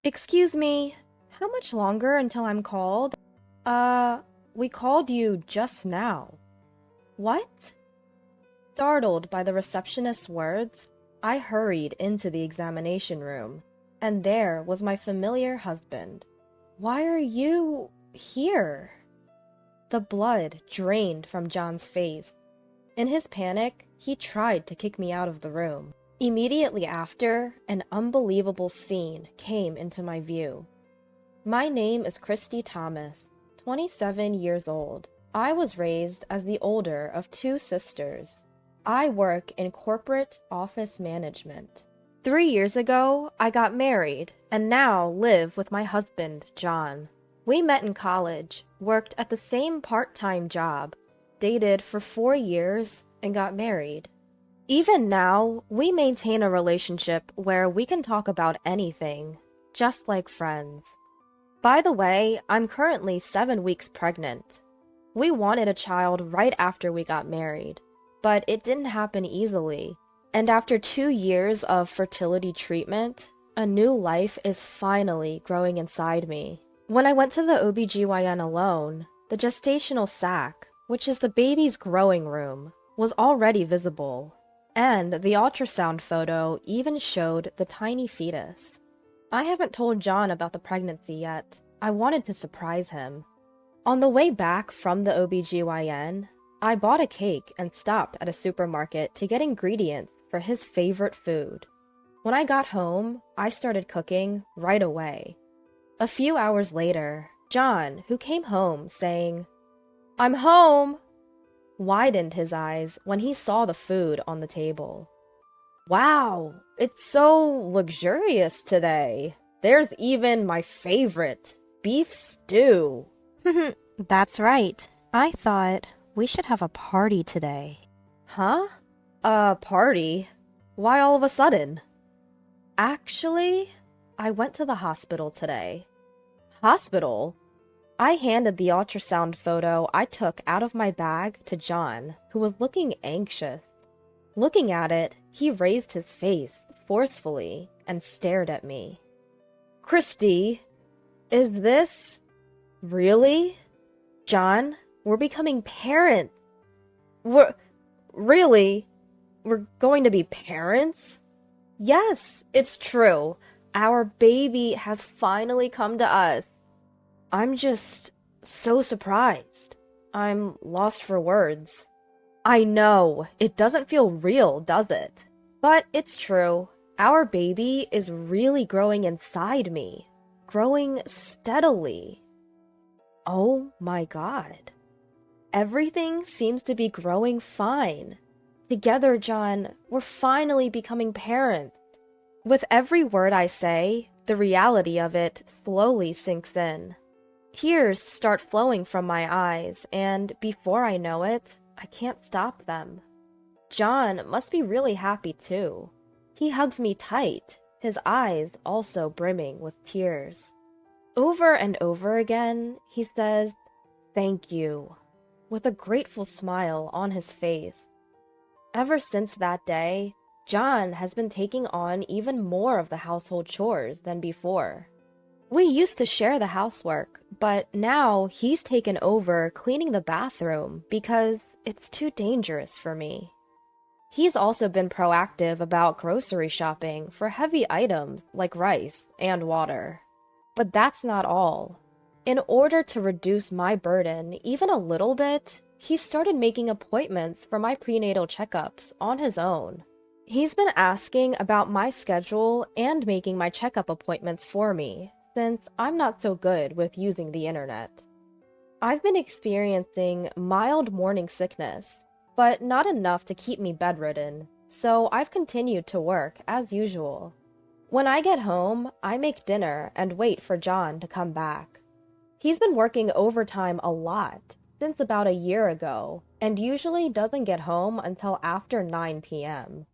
Excuse me, how much longer until I'm called? We called you just now. What? Startled by the receptionist's words, I hurried into the examination room, and there was my familiar husband. Why are you here? The blood drained from John's face. In his panic, he tried to kick me out of the room. Immediately after, an unbelievable scene came into my view. My name is Christy Thomas, 27 years old. I was raised as the older of two sisters. I work in corporate office management. 3 years ago, I got married and now live with my husband, John. We met in college, worked at the same part-time job, dated for 4 years, and got married. Even now, we maintain a relationship where we can talk about anything, just like friends. By the way, I'm currently 7 weeks pregnant. We wanted a child right after we got married, but it didn't happen easily. And after 2 years of fertility treatment, a new life is finally growing inside me. When I went to the OB-GYN alone, the gestational sac, which is the baby's growing room, was already visible. And the ultrasound photo even showed the tiny fetus. I haven't told John about the pregnancy yet. I wanted to surprise him. On the way back from the OB-GYN, I bought a cake and stopped at a supermarket to get ingredients for his favorite food. When I got home, I started cooking right away. A few hours later, John, who came home saying, "I'm home," widened his eyes when he saw the food on the table. "Wow, it's so luxurious today. There's even my favorite, beef stew." That's right. I thought we should have a party today. Huh? A party? Why all of a sudden? Actually, I went to the hospital today. Hospital? I handed the ultrasound photo I took out of my bag to John, who was looking anxious. Looking at it, he raised his face forcefully and stared at me. "Christy, is this... really? John, we're becoming parents. Really? We're going to be parents?" "Yes, it's true. Our baby has finally come to us." I'm just so surprised. I'm lost for words. I know, it doesn't feel real, does it? But it's true. Our baby is really growing inside me. Growing steadily. Oh my God. Everything seems to be growing fine. Together, John, we're finally becoming parents. With every word I say, the reality of it slowly sinks in. Tears start flowing from my eyes, and before I know it, I can't stop them. John must be really happy too. He hugs me tight, his eyes also brimming with tears. Over and over again, he says, "Thank you," with a grateful smile on his face. Ever since that day, John has been taking on even more of the household chores than before. We used to share the housework, but now he's taken over cleaning the bathroom because it's too dangerous for me. He's also been proactive about grocery shopping for heavy items like rice and water. But that's not all. In order to reduce my burden even a little bit, he started making appointments for my prenatal checkups on his own. He's been asking about my schedule and making my checkup appointments for me, since I'm not so good with using the internet. I've been experiencing mild morning sickness, but not enough to keep me bedridden, so I've continued to work as usual. When I get home, I make dinner and wait for John to come back. He's been working overtime a lot since about a year ago, and usually doesn't get home until after 9 p.m.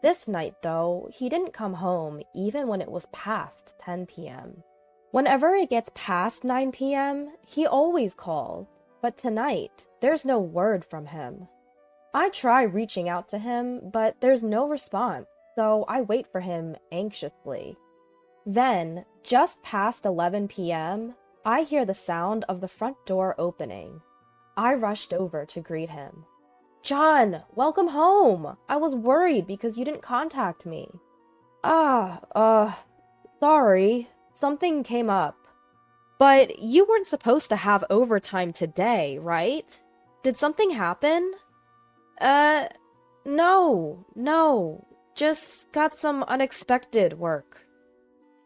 This night, though, he didn't come home even when it was past 10 p.m. Whenever it gets past 9 p.m., he always calls, but tonight, there's no word from him. I try reaching out to him, but there's no response, so I wait for him anxiously. Then, Just past 11 p.m., I hear the sound of the front door opening. I rushed over to greet him. "John, welcome home! I was worried because you didn't contact me." Sorry. Something came up. But you weren't supposed to have overtime today, right? Did something happen? No. Just got some unexpected work.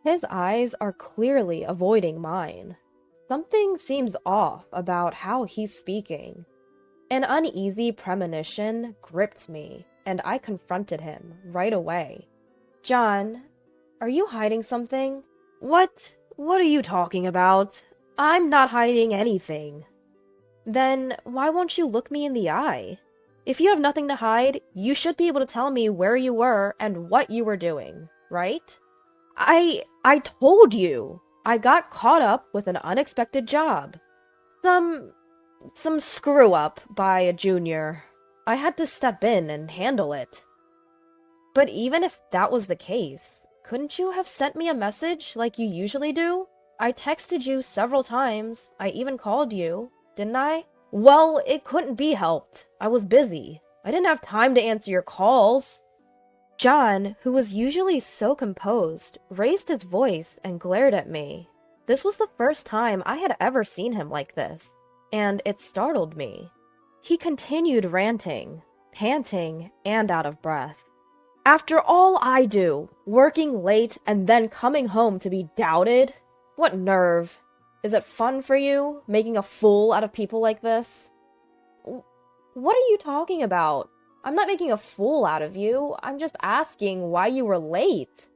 His eyes are clearly avoiding mine. Something seems off about how he's speaking. An uneasy premonition gripped me, and I confronted him right away. "John, are you hiding something?" What are you talking about? I'm not hiding anything." "Then why won't you look me in the eye? If you have nothing to hide, you should be able to tell me where you were and what you were doing, right?" I told you! I got caught up with an unexpected job. Some screw-up by a junior. I had to step in and handle it. But even if that was the case, couldn't you have sent me a message like you usually do? I texted you several times. I even called you, didn't I? Well, it couldn't be helped. I was busy. I didn't have time to answer your calls. John, who was usually so composed, raised his voice and glared at me. This was the first time I had ever seen him like this, and it startled me. He continued ranting, panting, and out of breath. "After all I do, working late and then coming home to be doubted? What nerve! Is it fun for you, making a fool out of people like this?" What are you talking about? I'm not making a fool out of you. I'm just asking why you were late.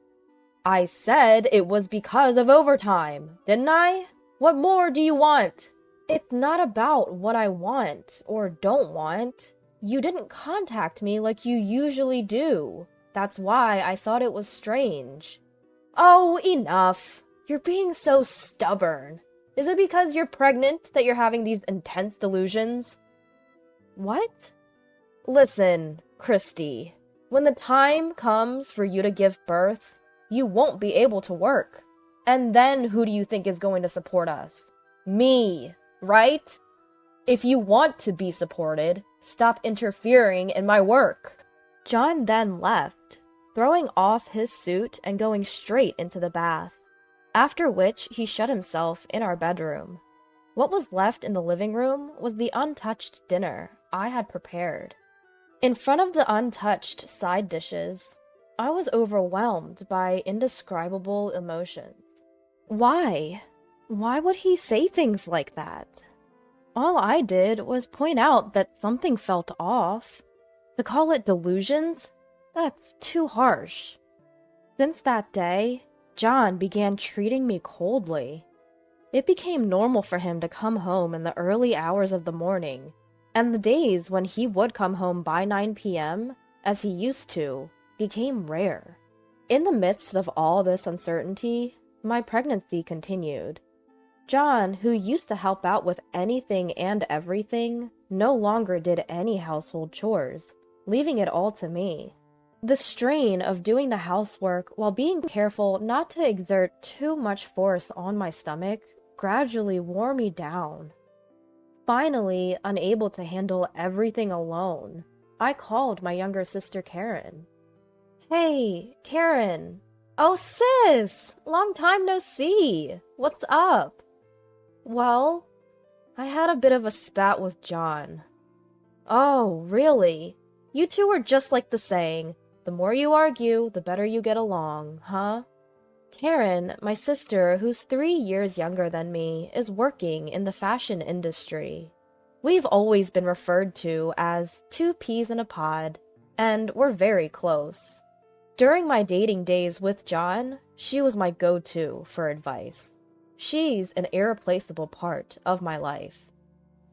I said it was because of overtime, didn't I? What more do you want? It's not about what I want or don't want. You didn't contact me like you usually do. That's why I thought it was strange. Oh, enough. You're being so stubborn. Is it because you're pregnant that you're having these intense delusions? What? Listen, Christy, when the time comes for you to give birth, you won't be able to work. And then who do you think is going to support us? Me, right? If you want to be supported, stop interfering in my work. John then left, throwing off his suit and going straight into the bath, after which he shut himself in our bedroom. What was left in the living room was the untouched dinner I had prepared. In front of the untouched side dishes, I was overwhelmed by indescribable emotions. Why? Why would he say things like that? All I did was point out that something felt off. To call it delusions? That's too harsh. Since that day, John began treating me coldly. It became normal for him to come home in the early hours of the morning, and the days when he would come home by 9 p.m., as he used to, became rare. In the midst of all this uncertainty, my pregnancy continued. John, who used to help out with anything and everything, no longer did any household chores, leaving it all to me. The strain of doing the housework while being careful not to exert too much force on my stomach gradually wore me down. Finally, unable to handle everything alone, I called my younger sister Karen. "Hey, Karen. Oh, sis! Long time no see. What's up?" "Well, I had a bit of a spat with John." "Oh, really? You two are just like the saying, the more you argue, the better you get along, huh?" Karen, my sister, who's 3 years younger than me, is working in the fashion industry. We've always been referred to as two peas in a pod, and we're very close. During my dating days with John, she was my go-to for advice. She's an irreplaceable part of my life.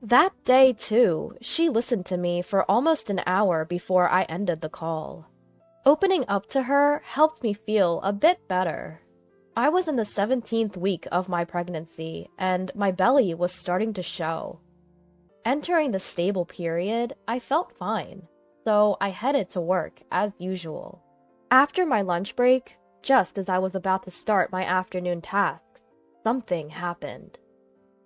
That day, too, she listened to me for almost an hour before I ended the call. Opening up to her helped me feel a bit better. I was in the 17th week of my pregnancy, and my belly was starting to show. Entering the stable period, I felt fine, so I headed to work as usual. After my lunch break, just as I was about to start my afternoon tasks, something happened.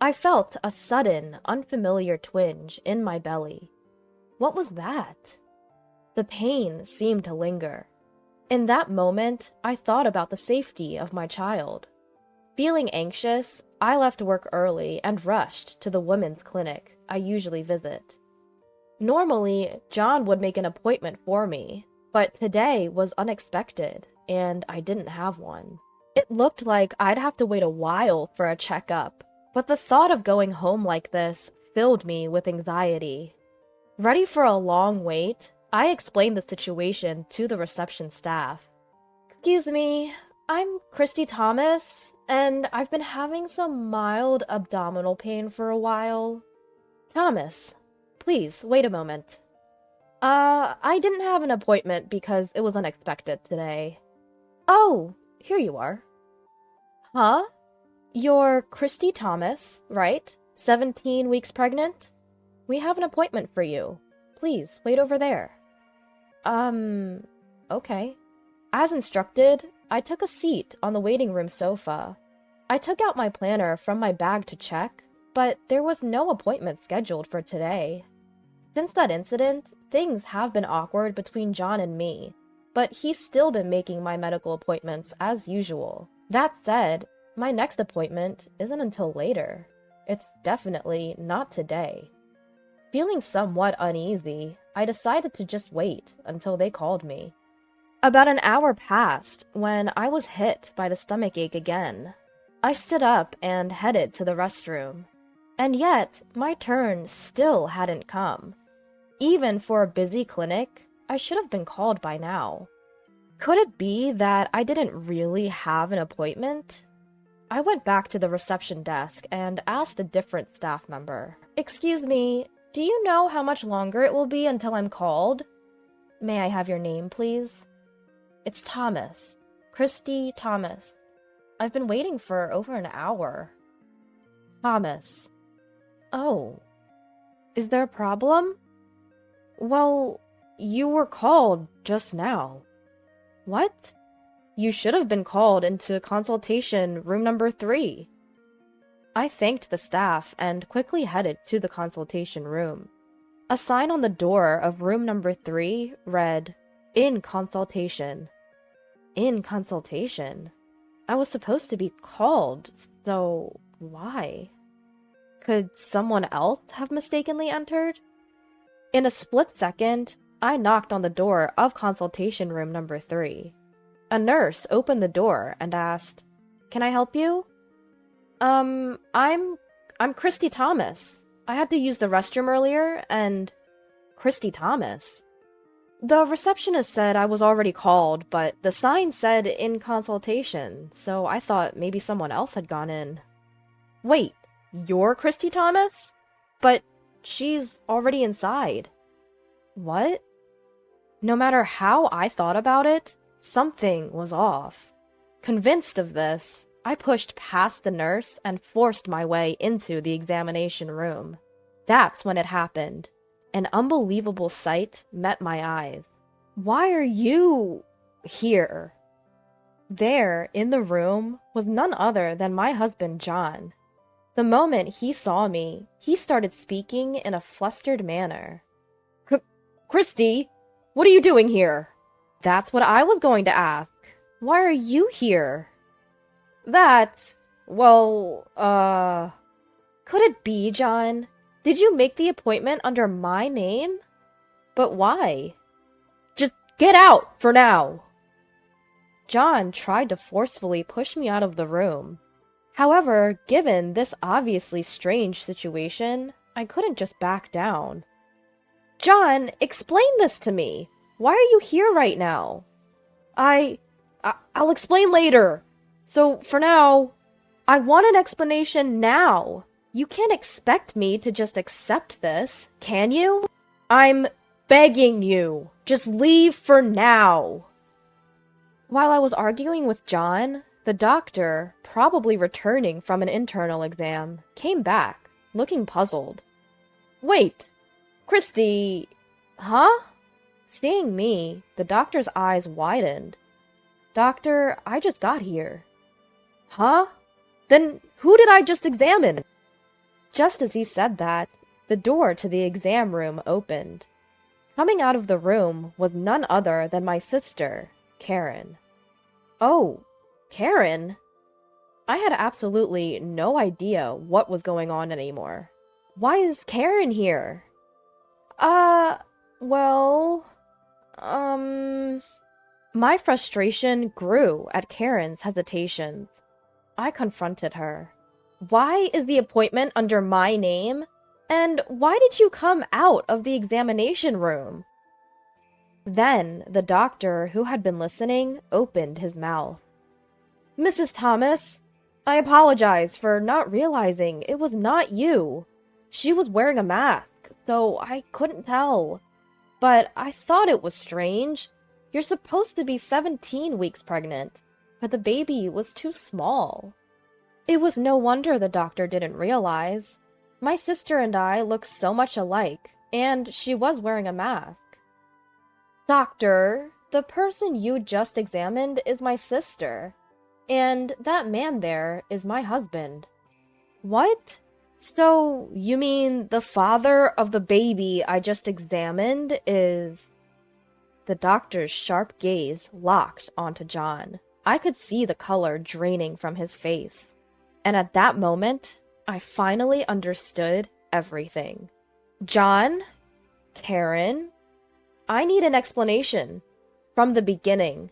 I felt a sudden, unfamiliar twinge in my belly. What was that? The pain seemed to linger. In that moment, I thought about the safety of my child. Feeling anxious, I left work early and rushed to the women's clinic I usually visit. Normally, John would make an appointment for me, but today was unexpected, and I didn't have one. It looked like I'd have to wait a while for a checkup, but the thought of going home like this filled me with anxiety. Ready for a long wait, I explained the situation to the reception staff. "Excuse me, I'm Christy Thomas, and I've been having some mild abdominal pain for a while." "Thomas, please, wait a moment." I didn't have an appointment because it was unexpected today." "Oh, here you are." "Huh? You're Christy Thomas, right? 17 weeks pregnant? We have an appointment for you. Please, wait over there." Okay." As instructed, I took a seat on the waiting room sofa. I took out my planner from my bag to check, but there was no appointment scheduled for today. Since that incident, things have been awkward between John and me, but he's still been making my medical appointments as usual. That said, my next appointment isn't until later. It's definitely not today. Feeling somewhat uneasy, I decided to just wait until they called me. About an hour passed when I was hit by the stomachache again. I stood up and headed to the restroom. And yet, my turn still hadn't come. Even for a busy clinic, I should have been called by now. Could it be that I didn't really have an appointment? I went back to the reception desk and asked a different staff member. "Excuse me, do you know how much longer it will be until I'm called? May I have your name, please?" "It's Thomas. Christy Thomas. I've been waiting for over an hour." "Thomas. Oh. Is there a problem?" "Well, you were called just now." "What?" "You should have been called into consultation room number 3. I thanked the staff and quickly headed to the consultation room. A sign on the door of room number 3 read, "In consultation." In consultation? I was supposed to be called, so why? Could someone else have mistakenly entered? In a split second, I knocked on the door of consultation room number 3. A nurse opened the door and asked, "Can I help you?" I'm Christy Thomas. I had to use the restroom earlier, and..." "Christy Thomas?" "The receptionist said I was already called, but the sign said in consultation, so I thought maybe someone else had gone in." "Wait, you're Christy Thomas? But she's already inside." "What?" No matter how I thought about it, something was off. Convinced of this, I pushed past the nurse and forced my way into the examination room. That's when it happened. An unbelievable sight met my eyes. "Why are you here?" There, in the room, was none other than my husband, John. The moment he saw me, he started speaking in a flustered manner. Christy, what are you doing here?" "That's what I was going to ask. Why are you here?" Could it be, John? Did you make the appointment under my name? But why?" "Just get out, for now." John tried to forcefully push me out of the room. However, given this obviously strange situation, I couldn't just back down. "John, explain this to me. Why are you here right now?" I'll explain later. So, for now, I want an explanation now. You can't expect me to just accept this, can you? I'm begging you. Just leave for now." While I was arguing with John, the doctor, probably returning from an internal exam, came back, looking puzzled. "Wait, Christy, huh?" Seeing me, the doctor's eyes widened. Doctor, I just got here. Huh? Then who did I just examine? Just as he said that, the door to the exam room opened. Coming out of the room was none other than my sister, Karen. Oh, Karen? I had absolutely no idea what was going on anymore. Why is Karen here? Well... My frustration grew at Karen's hesitations. I confronted her. Why is the appointment under my name? And why did you come out of the examination room? Then the doctor, who had been listening, opened his mouth. Mrs. Thomas, I apologize for not realizing it was not you. She was wearing a mask, so I couldn't tell. But I thought it was strange. You're supposed to be 17 weeks pregnant, but the baby was too small. It was no wonder the doctor didn't realize. My sister and I look so much alike, and she was wearing a mask. Doctor, the person you just examined is my sister, and that man there is my husband. What? So, you mean the father of the baby I just examined is... The doctor's sharp gaze locked onto John. I could see the color draining from his face. And at that moment, I finally understood everything. John? Karen? I need an explanation. From the beginning.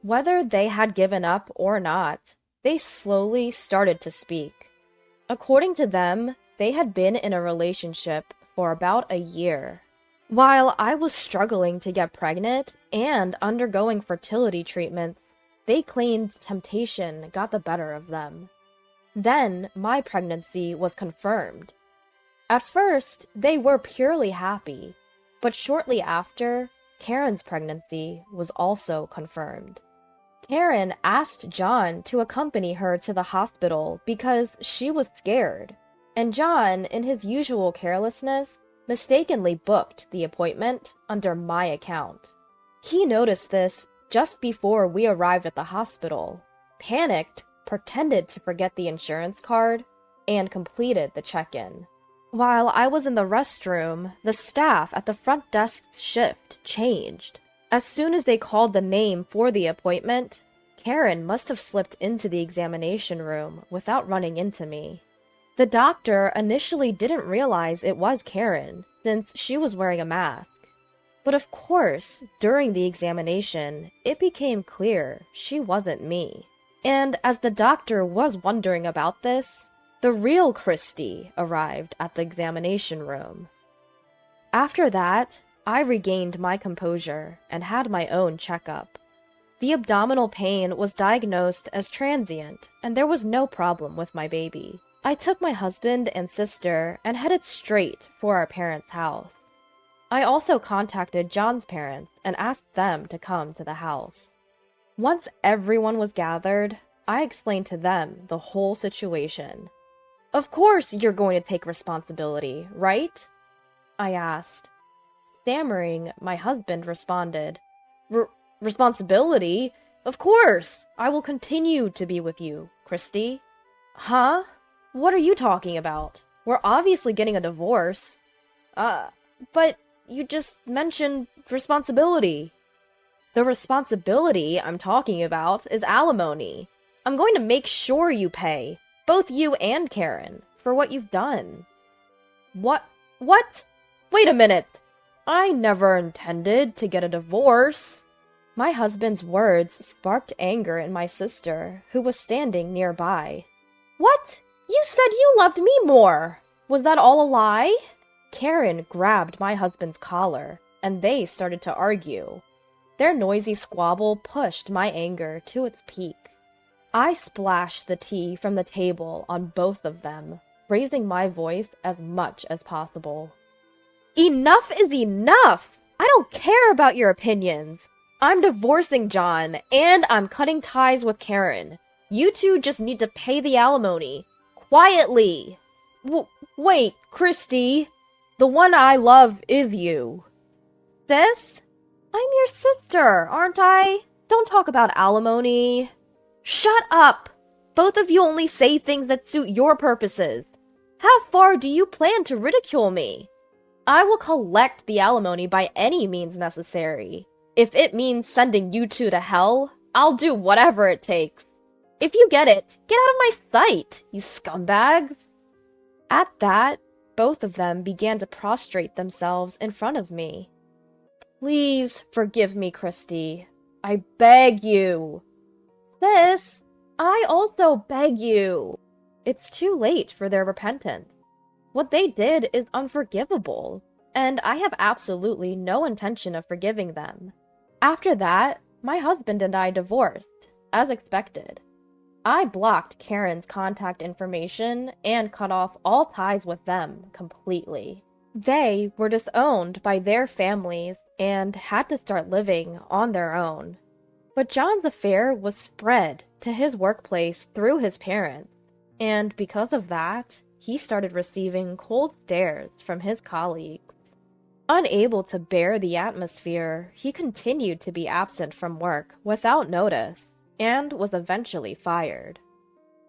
Whether they had given up or not, they slowly started to speak. According to them, they had been in a relationship for about a year. While I was struggling to get pregnant and undergoing fertility treatments, they claimed temptation got the better of them. Then my pregnancy was confirmed. At first, they were purely happy, but shortly after, Karen's pregnancy was also confirmed. Karen asked John to accompany her to the hospital because she was scared, and John, in his usual carelessness, mistakenly booked the appointment under my account. He noticed this just before we arrived at the hospital, panicked, pretended to forget the insurance card, and completed the check-in. While I was in the restroom, the staff at the front desk's shift changed. As soon as they called the name for the appointment, Karen must have slipped into the examination room without running into me. The doctor initially didn't realize it was Karen, since she was wearing a mask. But of course, during the examination, it became clear she wasn't me. And as the doctor was wondering about this, the real Christy arrived at the examination room. After that, I regained my composure and had my own checkup. The abdominal pain was diagnosed as transient, and there was no problem with my baby. I took my husband and sister and headed straight for our parents' house. I also contacted John's parents and asked them to come to the house. Once everyone was gathered, I explained to them the whole situation. Of course you're going to take responsibility, right? I asked. Stammering, my husband responded, Responsibility? Of course! I will continue to be with you, Christy. Huh? What are you talking about? We're obviously getting a divorce. But you just mentioned responsibility. The responsibility I'm talking about is alimony. I'm going to make sure you pay, both you and Karen, for what you've done. What? Wait a minute! I never intended to get a divorce. My husband's words sparked anger in my sister, who was standing nearby. What? You said you loved me more! Was that all a lie? Karen grabbed my husband's collar, and they started to argue. Their noisy squabble pushed my anger to its peak. I splashed the tea from the table on both of them, raising my voice as much as possible. Enough is enough! I don't care about your opinions! I'm divorcing John, and I'm cutting ties with Karen. You two just need to pay the alimony. Quietly! Wait, Christy! The one I love is you. Sis? I'm your sister, aren't I? Don't talk about alimony. Shut up! Both of you only say things that suit your purposes. How far do you plan to ridicule me? I will collect the alimony by any means necessary. If it means sending you two to hell, I'll do whatever it takes. If you get it, get out of my sight, you scumbags. At that, both of them began to prostrate themselves in front of me. Please forgive me, Christy. I beg you. Sis, I also beg you. It's too late for their repentance. What they did is unforgivable, and I have absolutely no intention of forgiving them. After that, my husband and I divorced, as expected. I blocked Karen's contact information and cut off all ties with them completely. They were disowned by their families and had to start living on their own. But John's affair was spread to his workplace through his parents, and because of that, he started receiving cold stares from his colleagues. Unable to bear the atmosphere, he continued to be absent from work without notice, and was eventually fired.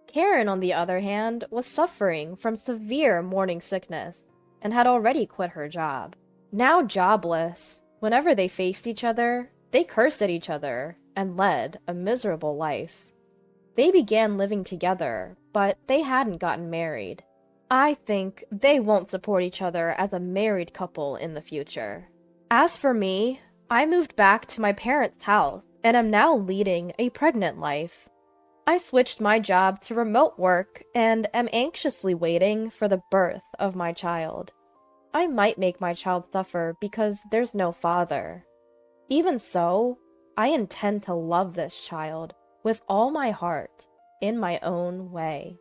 Karen, on the other hand, was suffering from severe morning sickness, and had already quit her job. Now jobless, whenever they faced each other, they cursed at each other, and led a miserable life. They began living together, but they hadn't gotten married. I think they won't support each other as a married couple in the future. As for me, I moved back to my parents' house and am now leading a pregnant life. I switched my job to remote work and am anxiously waiting for the birth of my child. I might make my child suffer because there's no father. Even so, I intend to love this child with all my heart, in my own way.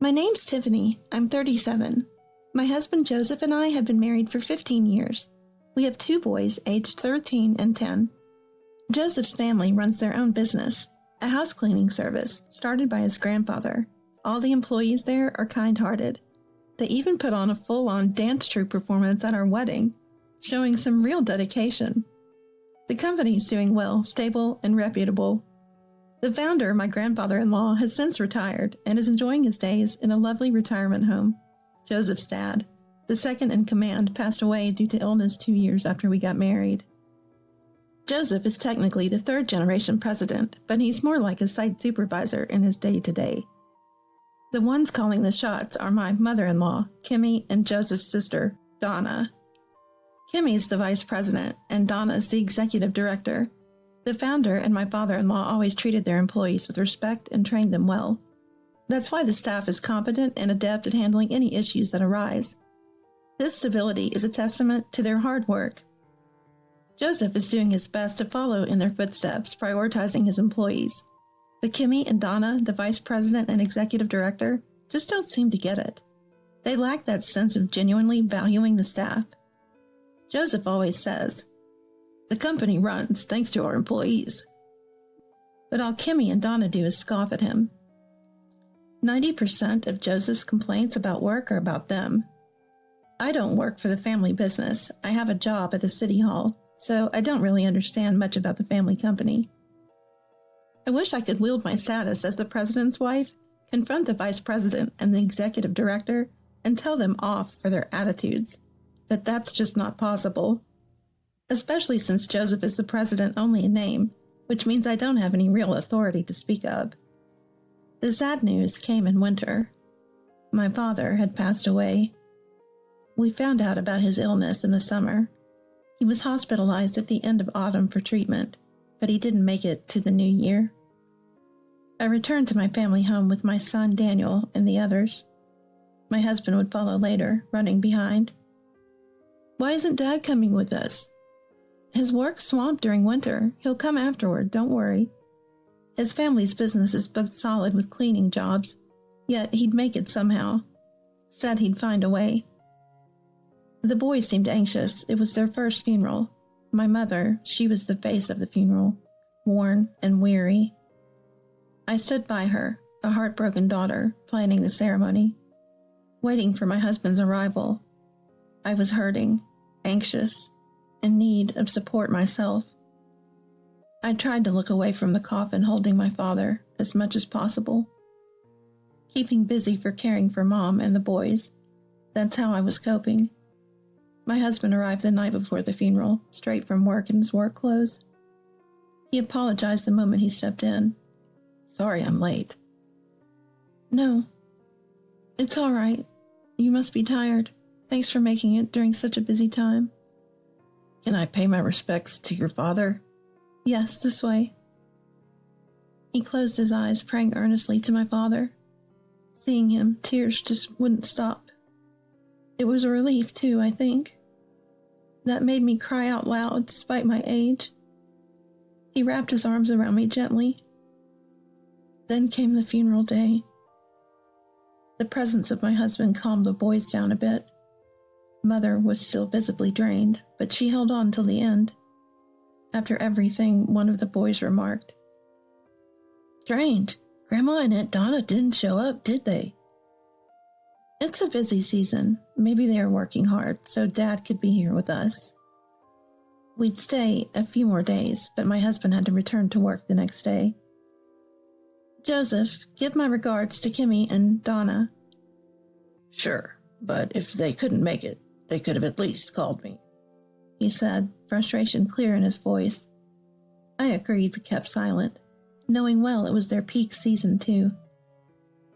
My name's Tiffany. I'm 37. My husband Joseph and I have been married for 15 years. We have 2 boys aged 13 and 10. Joseph's family runs their own business, a house cleaning service started by his grandfather. All the employees there are kind-hearted. They even put on a full-on dance troupe performance at our wedding, showing some real dedication. The company's doing well, stable, and reputable. The founder, my grandfather-in-law, has since retired and is enjoying his days in a lovely retirement home. Joseph's dad, the second in command, passed away due to illness 2 years after we got married. Joseph is technically the 3rd-generation president, but he's more like a site supervisor in his day-to-day. The ones calling the shots are my mother-in-law, Kimmy, and Joseph's sister, Donna. Kimmy's the vice president, and Donna's the executive director. The founder and my father-in-law always treated their employees with respect and trained them well. That's why the staff is competent and adept at handling any issues that arise. This stability is a testament to their hard work. Joseph is doing his best to follow in their footsteps, prioritizing his employees. But Kimmy and Donna, the vice president and executive director, just don't seem to get it. They lack that sense of genuinely valuing the staff. Joseph always says, "The company runs thanks to our employees." But all Kimmy and Donna do is scoff at him. 90% of Joseph's complaints about work are about them. I don't work for the family business. I have a job at the city hall, so I don't really understand much about the family company. I wish I could wield my status as the president's wife, confront the vice president and the executive director, and tell them off for their attitudes. But that's just not possible. Especially since Joseph is the president only in name, which means I don't have any real authority to speak of. The sad news came in winter. My father had passed away. We found out about his illness in the summer. He was hospitalized at the end of autumn for treatment, but he didn't make it to the new year. I returned to my family home with my son Daniel and the others. My husband would follow later, running behind. "Why isn't Dad coming with us?" "His work's swamped during winter. He'll come afterward, don't worry." His family's business is booked solid with cleaning jobs, yet he'd make it somehow. Said he'd find a way. The boys seemed anxious. It was their first funeral. My mother, she was the face of the funeral, worn and weary. I stood by her, a heartbroken daughter, planning the ceremony, waiting for my husband's arrival. I was hurting, anxious, in need of support myself. I tried to look away from the coffin holding my father as much as possible, keeping busy for caring for Mom and the boys. That's how I was coping. My husband arrived the night before the funeral, straight from work in his work clothes. He apologized the moment he stepped in. "Sorry I'm late." "No, it's all right. You must be tired. Thanks for making it during such a busy time." "Can I pay my respects to your father?" "Yes, this way." He closed his eyes, praying earnestly to my father. Seeing him, tears just wouldn't stop. It was a relief, too, I think. That made me cry out loud, despite my age. He wrapped his arms around me gently. Then came the funeral day. The presence of my husband calmed the boys down a bit. Mother was still visibly drained, but she held on till the end. After everything, one of the boys remarked, "Strange. Grandma and Aunt Donna didn't show up, did they?" "It's a busy season. Maybe they are working hard, so Dad could be here with us." We'd stay a few more days, but my husband had to return to work the next day. "Joseph, give my regards to Kimmy and Donna." "Sure, but if they couldn't make it, they could have at least called me," he said, frustration clear in his voice. I agreed but kept silent, knowing well it was their peak season too.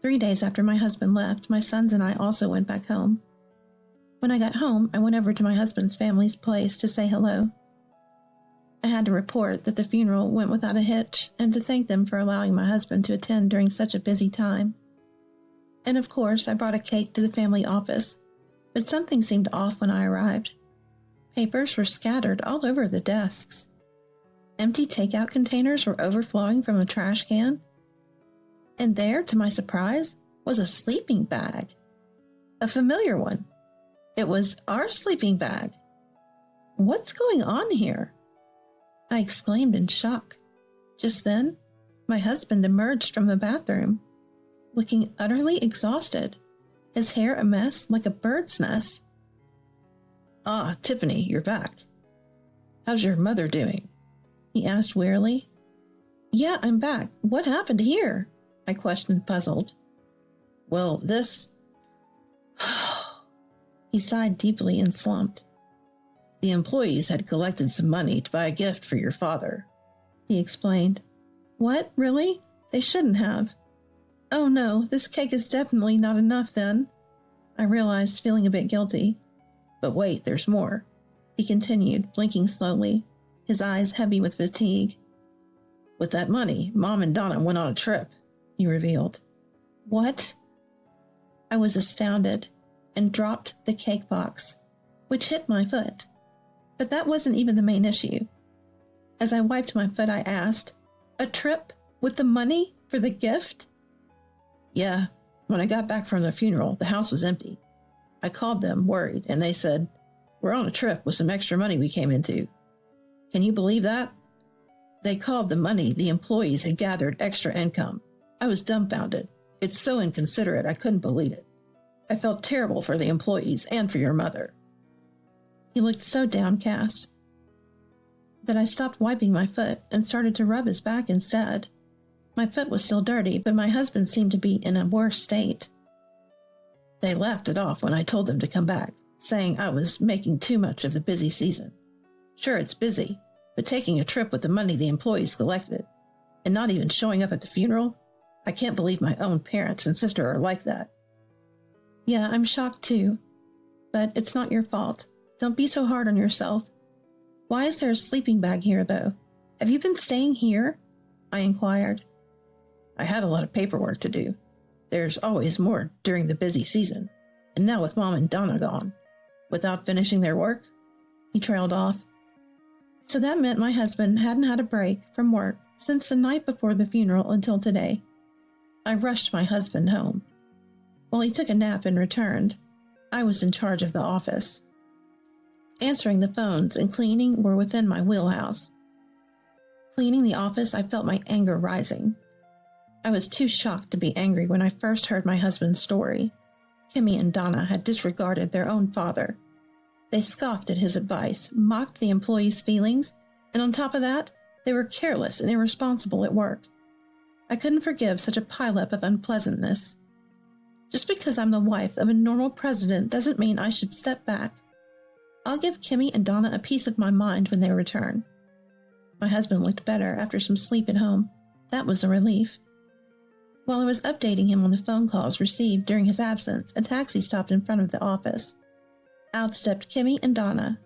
3 days after my husband left, my sons and I also went back home. When I got home, I went over to my husband's family's place to say hello. I had to report that the funeral went without a hitch and to thank them for allowing my husband to attend during such a busy time. And of course, I brought a cake to the family office, but something seemed off when I arrived. Papers were scattered all over the desks. Empty takeout containers were overflowing from a trash can. And there, to my surprise, was a sleeping bag. A familiar one. It was our sleeping bag. "What's going on here?" I exclaimed in shock. Just then, my husband emerged from the bathroom, looking utterly exhausted, his hair a mess like a bird's nest. "Ah, Tiffany, you're back. How's your mother doing?" he asked wearily. "Yeah, I'm back. What happened here?" I questioned, puzzled. "Well, this..." He sighed deeply and slumped. "The employees had collected some money to buy a gift for your father," he explained. "What, really? They shouldn't have. Oh no, this cake is definitely not enough then," I realized, feeling a bit guilty. "But wait, there's more," he continued, blinking slowly, his eyes heavy with fatigue. "With that money, Mom and Donna went on a trip," he revealed. "What?" I was astounded and dropped the cake box, which hit my foot. But that wasn't even the main issue. As I wiped my foot, I asked, "A trip with the money for the gift?" "Yeah, when I got back from the funeral, the house was empty. I called them, worried, and they said, 'We're on a trip with some extra money we came into.' Can you believe that? They called the money the employees had gathered extra income. I was dumbfounded. It's so inconsiderate, I couldn't believe it. I felt terrible for the employees and for your mother." He looked so downcast that I stopped wiping my foot and started to rub his back instead. My foot was still dirty, but my husband seemed to be in a worse state. "They laughed it off when I told them to come back, saying I was making too much of the busy season. Sure, it's busy, but taking a trip with the money the employees collected, and not even showing up at the funeral? I can't believe my own parents and sister are like that." "Yeah, I'm shocked too. But it's not your fault. Don't be so hard on yourself. Why is there a sleeping bag here, though? Have you been staying here?" I inquired. "I had a lot of paperwork to do. There's always more during the busy season. And now with Mom and Donna gone, without finishing their work," he trailed off. So that meant my husband hadn't had a break from work since the night before the funeral until today. I rushed my husband home. While he took a nap and returned, I was in charge of the office. Answering the phones and cleaning were within my wheelhouse. Cleaning the office, I felt my anger rising. I was too shocked to be angry when I first heard my husband's story. Kimmy and Donna had disregarded their own father. They scoffed at his advice, mocked the employees' feelings, and on top of that, they They were careless and irresponsible at work. I couldn't forgive such a pileup of unpleasantness. Just because I'm the wife of a normal president doesn't mean I should step back. I'll give Kimmy and Donna a piece of my mind when they return. My husband looked better after some sleep at home. That was a relief. While I was updating him on the phone calls received during his absence, a taxi stopped in front of the office. Out stepped Kimmy and Donna.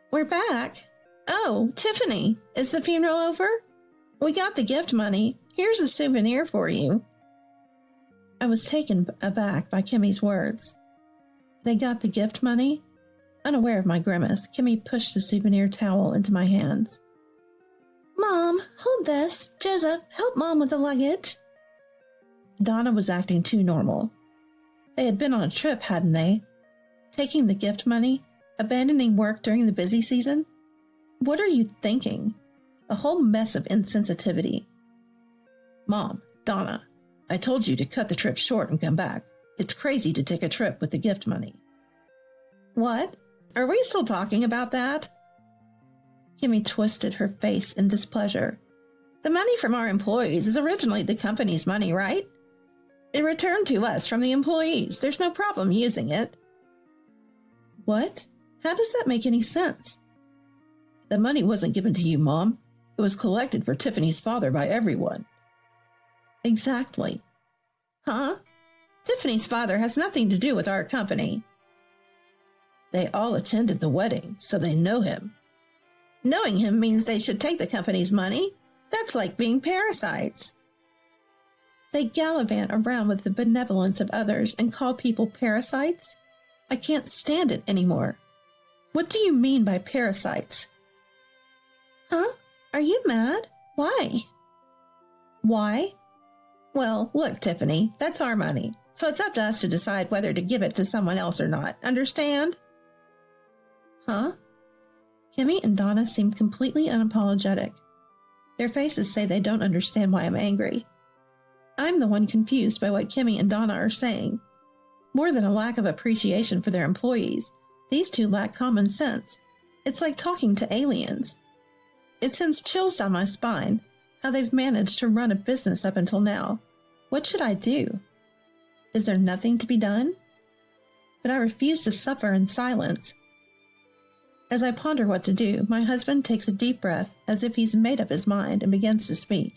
"We're back. Oh, Tiffany, is the funeral over? We got the gift money. Here's a souvenir for you." I was taken aback by Kimmy's words. They got the gift money? Unaware of my grimace, Kimmy pushed the souvenir towel into my hands. "Mom, hold this. Joseph, help Mom with the luggage." Donna was acting too normal. They had been on a trip, hadn't they? Taking the gift money? Abandoning work during the busy season? What are you thinking? A whole mess of insensitivity. "Mom, Donna, I told you to cut the trip short and come back. It's crazy to take a trip with the gift money." "What? Are we still talking about that?" Kimmy twisted her face in displeasure. "The money from our employees is originally the company's money, right? It returned to us from the employees. There's no problem using it." "What? How does that make any sense?" "The money wasn't given to you, Mom. It was collected for Tiffany's father by everyone." "Exactly." "Huh? Tiffany's father has nothing to do with our company." "They all attended the wedding, so they know him." "Knowing him means they should take the company's money? That's like being parasites." "They gallivant around with the benevolence of others and call people parasites? I can't stand it anymore. What do you mean by parasites?" "Huh? Are you mad? Why?" "Why? Well, look, Tiffany, that's our money, so it's up to us to decide whether to give it to someone else or not. Understand?" "Huh?" Kimmy and Donna seemed completely unapologetic. Their faces say they don't understand why I'm angry. I'm the one confused by what Kimmy and Donna are saying. More than a lack of appreciation for their employees, these two lack common sense. It's like talking to aliens. It sends chills down my spine, how they've managed to run a business up until now. What should I do? Is there nothing to be done? But I refuse to suffer in silence. As I ponder what to do, my husband takes a deep breath as if he's made up his mind and begins to speak.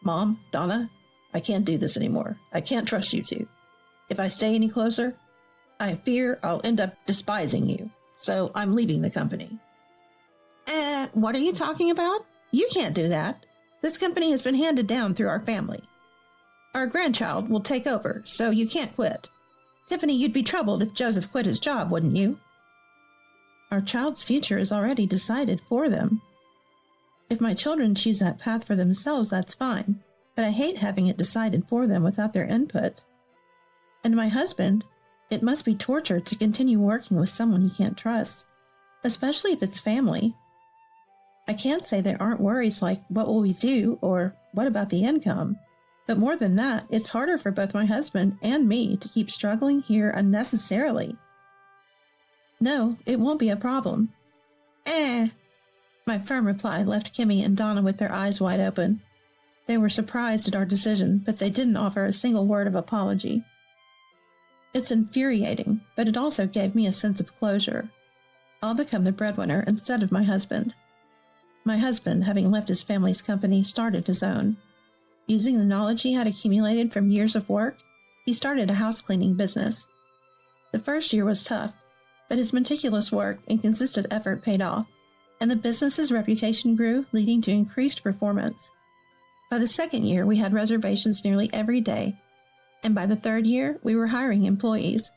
"Mom, Donna, I can't do this anymore. I can't trust you two. If I stay any closer, I fear I'll end up despising you. So I'm leaving the company." What are you talking about? You can't do that. This company has been handed down through our family. Our grandchild will take over, so you can't quit. Tiffany, you'd be troubled if Joseph quit his job, wouldn't you? Our child's future is already decided for them. If my children choose that path for themselves, that's fine, but I hate having it decided for them without their input. And my husband, it must be torture to continue working with someone you can't trust, especially if it's family. I can't say there aren't worries like, what will we do, or what about the income? But more than that, it's harder for both my husband and me to keep struggling here unnecessarily. No, it won't be a problem. My firm reply left Kimmy and Donna with their eyes wide open. They were surprised at our decision, but they didn't offer a single word of apology. It's infuriating, but it also gave me a sense of closure. I'll become the breadwinner instead of my husband. My husband, having left his family's company, started his own. Using the knowledge he had accumulated from years of work, he started a house cleaning business. The first year was tough, but his meticulous work and consistent effort paid off, and the business's reputation grew, leading to increased performance. By the second year, we had reservations nearly every day, and by the third year, we were hiring employees.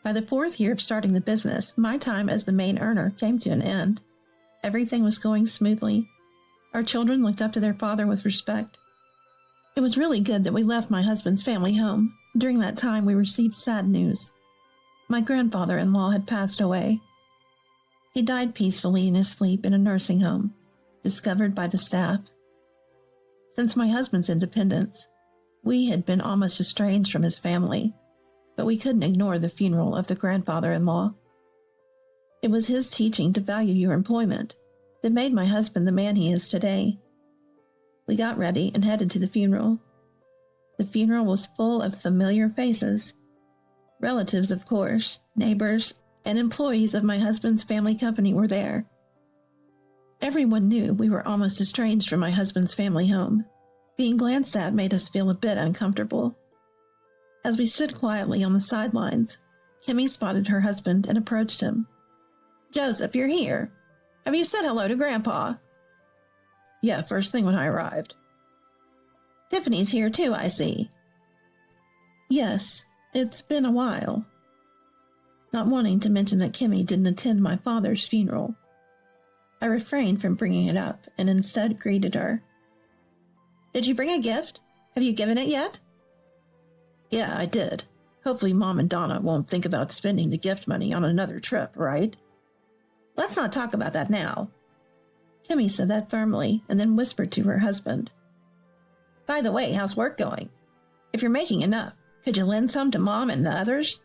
By the fourth year of starting the business, my time as the main earner came to an end. Everything was going smoothly. Our children looked up to their father with respect. It was really good that we left my husband's family home. During that time, we received sad news. My grandfather-in-law had passed away. He died peacefully in his sleep in a nursing home, discovered by the staff. Since my husband's independence, we had been almost estranged from his family, but we couldn't ignore the funeral of the grandfather-in-law. It was his teaching to value your employment, that made my husband the man he is today. We got ready and headed to the funeral. The funeral was full of familiar faces. Relatives, of course, neighbors, and employees of my husband's family company were there. Everyone knew we were almost estranged from my husband's family home. Being glanced at made us feel a bit uncomfortable. As we stood quietly on the sidelines, Kimmy spotted her husband and approached him. "Joseph, you're here. Have you said hello to Grandpa?" Yeah, first thing when I arrived. "Tiffany's here too, I see." "Yes, it's been a while." Not wanting to mention that Kimmy didn't attend my father's funeral, I refrained from bringing it up and instead greeted her. "Did you bring a gift? Have you given it yet?" Yeah, I did. Hopefully Mom and Donna won't think about spending the gift money on another trip, right? "Let's not talk about that now." Kimmy said that firmly and then whispered to her husband. "By the way, how's work going? If you're making enough, could you lend some to Mom and the others?"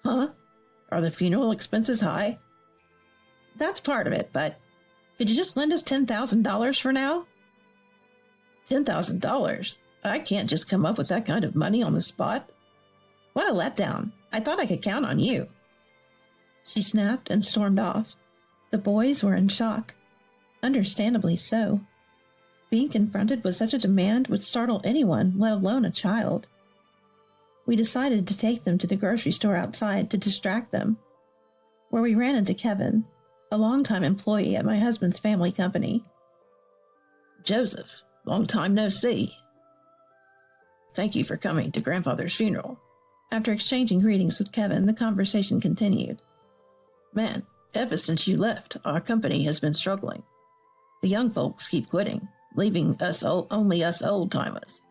Huh? Are the funeral expenses high? "That's part of it, but could you just lend us $10,000 for now?" $10,000? I can't just come up with that kind of money on the spot. "What a letdown. I thought I could count on you." She snapped and stormed off. The boys were in shock. Understandably so. Being confronted with such a demand would startle anyone, let alone a child. We decided to take them to the grocery store outside to distract them, where we ran into Kevin, a longtime employee at my husband's family company. "Joseph, long time no see. Thank you for coming to Grandfather's funeral." After exchanging greetings with Kevin, the conversation continued. "Man, ever since you left, our company has been struggling. The young folks keep quitting, leaving us only us old-timers.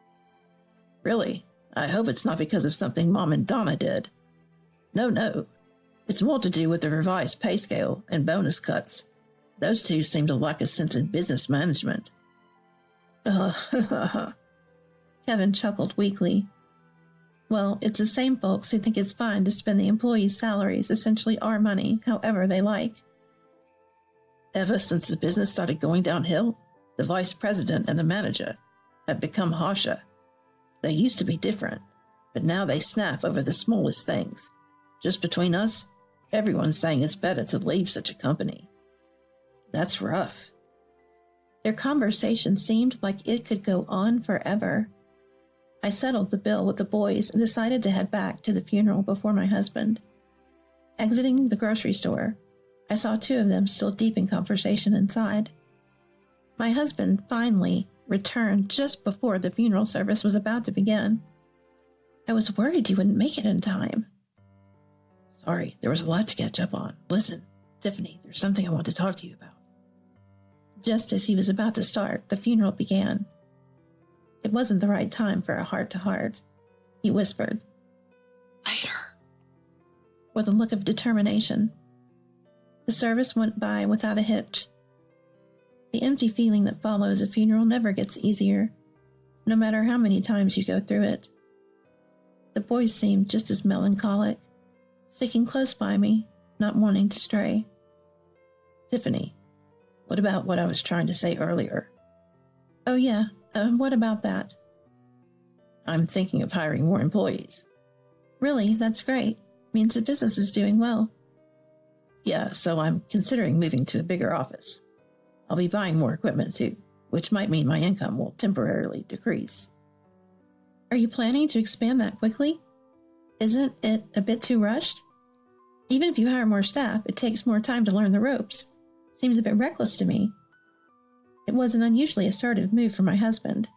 Really, I hope it's not because of something Mom and Donna did. No. It's more to do with the revised pay scale and bonus cuts. Those two seem to lack a sense in business management." Kevin chuckled weakly. "Well, it's the same folks who think it's fine to spend the employees' salaries, essentially our money, however they like." Ever since the business started going downhill, the vice president and the manager have become harsher. They used to be different, but now they snap over the smallest things. Just between us, everyone's saying it's better to leave such a company. That's rough." Their conversation seemed like it could go on forever. I settled the bill with the boys and decided to head back to the funeral before my husband. Exiting the grocery store, I saw two of them still deep in conversation inside. My husband finally returned just before the funeral service was about to begin. I was worried you wouldn't make it in time. "Sorry, there was a lot to catch up on. Listen, Tiffany, there's something I want to talk to you about." Just as he was about to start, the funeral began. It wasn't the right time for a heart-to-heart. He whispered, "Later," with a look of determination. The service went by without a hitch. The empty feeling that follows a funeral never gets easier, no matter how many times you go through it. The boys seemed just as melancholic, sticking close by me, not wanting to stray. "Tiffany, what about what I was trying to say earlier?" "Oh yeah, what about that?" "I'm thinking of hiring more employees." "Really? That's great. Means the business is doing well." "Yeah, so I'm considering moving to a bigger office. I'll be buying more equipment too, which might mean my income will temporarily decrease." "Are you planning to expand that quickly? Isn't it a bit too rushed? Even if you hire more staff, it takes more time to learn the ropes. Seems a bit reckless to me." It was an unusually assertive move for my husband.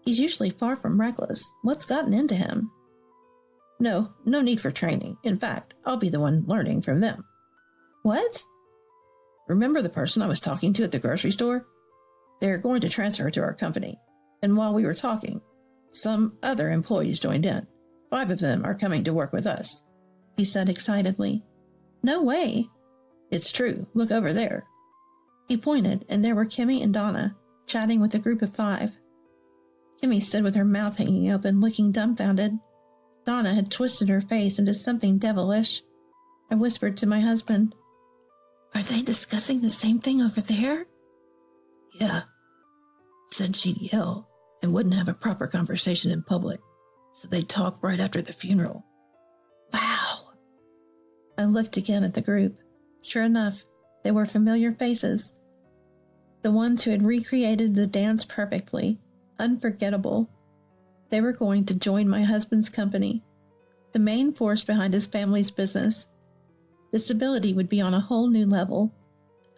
He's usually far from reckless. What's gotten into him? No need for training. In fact, I'll be the one learning from them." "What?" "Remember the person I was talking to at the grocery store? They're going to transfer to our company. And while we were talking, some other employees joined in. 5 of them are coming to work with us," he said excitedly. "No way." "It's true. Look over there." He pointed, and there were Kimmy and Donna, chatting with a group of 5. Kimmy stood with her mouth hanging open, looking dumbfounded. Donna had twisted her face into something devilish. I whispered to my husband, Are they discussing the same thing over there? Yeah. Said she'd yell and wouldn't have a proper conversation in public, so they'd talk right after the funeral. Wow. I looked again at the group. Sure enough, they were familiar faces. The ones who had recreated the dance perfectly, unforgettable. They were going to join my husband's company, the main force behind his family's business. The stability would be on a whole new level.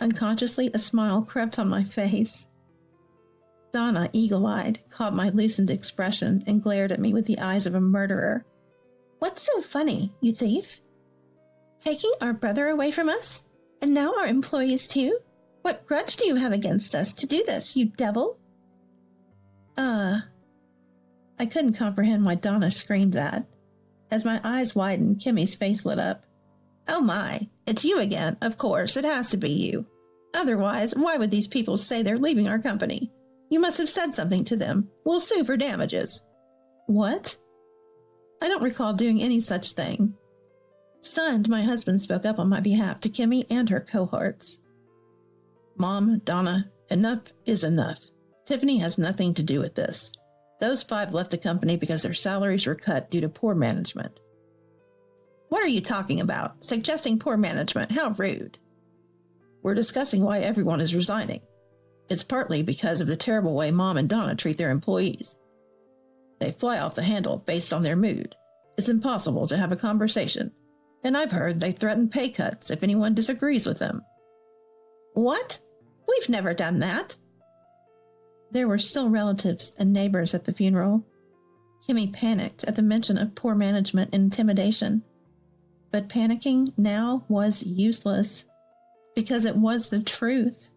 Unconsciously, a smile crept on my face. Donna, eagle-eyed, caught my loosened expression and glared at me with the eyes of a murderer. What's so funny, you thief? Taking our brother away from us? And now our employees too? What grudge do you have against us to do this, you devil? I couldn't comprehend why Donna screamed that. As my eyes widened, Kimmy's face lit up. Oh my, it's you again. Of course, it has to be you. Otherwise, why would these people say they're leaving our company? You must have said something to them. We'll sue for damages. What? I don't recall doing any such thing. Stunned, my husband spoke up on my behalf to Kimmy and her cohorts. Mom, Donna, enough is enough. Tiffany has nothing to do with this. Those 5 left the company because their salaries were cut due to poor management. What are you talking about? Suggesting poor management? How rude. We're discussing why everyone is resigning. It's partly because of the terrible way Mom and Donna treat their employees. They fly off the handle based on their mood. It's impossible to have a conversation. And I've heard they threaten pay cuts if anyone disagrees with them. What? We've never done that. There were still relatives and neighbors at the funeral. Kimmy panicked at the mention of poor management and intimidation. But panicking now was useless, because it was the truth.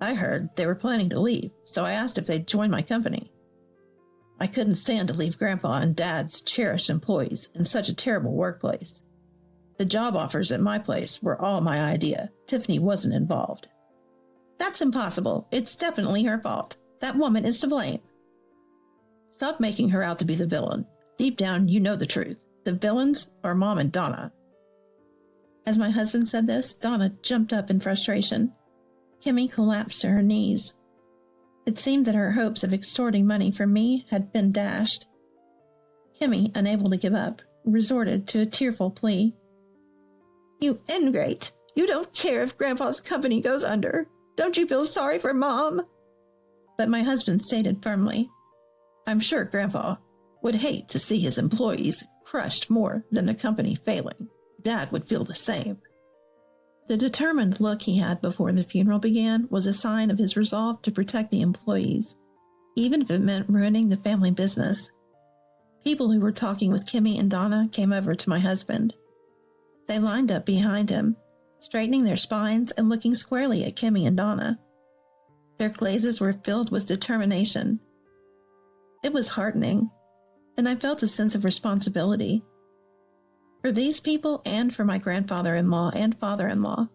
I heard they were planning to leave, so I asked if they'd join my company. I couldn't stand to leave Grandpa and Dad's cherished employees in such a terrible workplace. The job offers at my place were all my idea. Tiffany wasn't involved. That's impossible. It's definitely her fault. That woman is to blame. Stop making her out to be the villain. Deep down, you know the truth. The villains are Mom and Donna. As my husband said this, Donna jumped up in frustration. Kimmy collapsed to her knees. It seemed that her hopes of extorting money from me had been dashed. Kimmy, unable to give up, resorted to a tearful plea. You ingrate. You don't care if Grandpa's company goes under. Don't you feel sorry for Mom? But my husband stated firmly, I'm sure Grandpa would hate to see his employees crushed more than the company failing. Dad would feel the same. The determined look he had before the funeral began was a sign of his resolve to protect the employees, even if it meant ruining the family business. People who were talking with Kimmy and Donna came over to my husband. They lined up behind him, straightening their spines and looking squarely at Kimmy and Donna. Their glazes were filled with determination. It was heartening, and I felt a sense of responsibility. For these people and for my grandfather-in-law and father-in-law,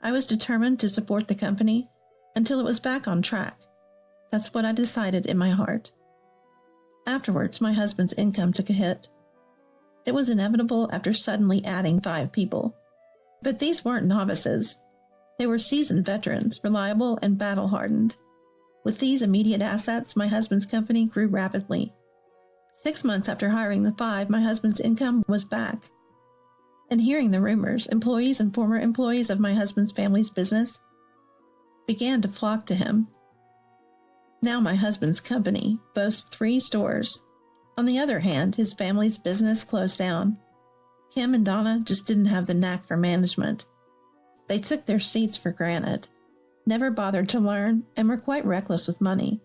I was determined to support the company until it was back on track. That's what I decided in my heart. Afterwards, my husband's income took a hit. It was inevitable after suddenly adding 5 people. But these weren't novices. They were seasoned veterans, reliable and battle-hardened. With these immediate assets, my husband's company grew rapidly. 6 months after hiring the 5, my husband's income was back. And hearing the rumors, employees and former employees of my husband's family's business began to flock to him. Now my husband's company boasts 3 stores. On the other hand, his family's business closed down. Kim and Donna just didn't have the knack for management. They took their seats for granted, never bothered to learn, and were quite reckless with money.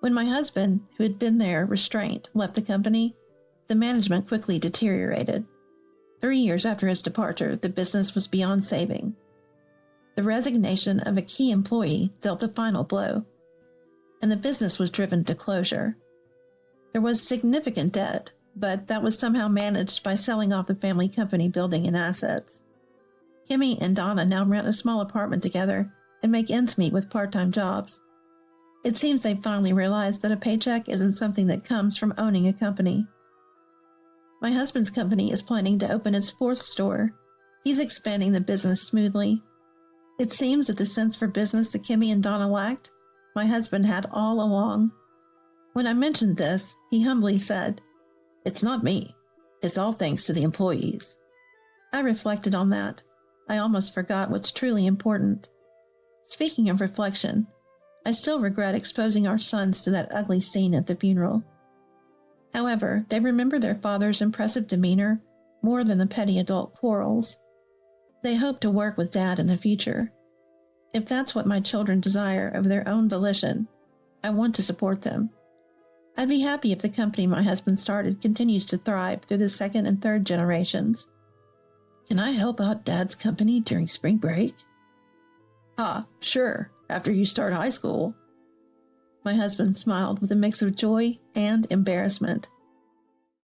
When my husband, who had been there restraint, left the company, the management quickly deteriorated. 3 years after his departure, the business was beyond saving. The resignation of a key employee dealt the final blow, and the business was driven to closure. There was significant debt, but that was somehow managed by selling off the family company building and assets. Kimmy and Donna now rent a small apartment together and make ends meet with part-time jobs. It seems they've finally realized that a paycheck isn't something that comes from owning a company. My husband's company is planning to open its 4th store. He's expanding the business smoothly. It seems that the sense for business that Kimmy and Donna lacked, my husband had all along. When I mentioned this, he humbly said, "It's not me. It's all thanks to the employees." I reflected on that. I almost forgot what's truly important. Speaking of reflection, I still regret exposing our sons to that ugly scene at the funeral. However, they remember their father's impressive demeanor more than the petty adult quarrels. They hope to work with Dad in the future. If that's what my children desire of their own volition, I want to support them. I'd be happy if the company my husband started continues to thrive through the second and third generations. Can I help out Dad's company during spring break? Sure, after you start high school. My husband smiled with a mix of joy and embarrassment.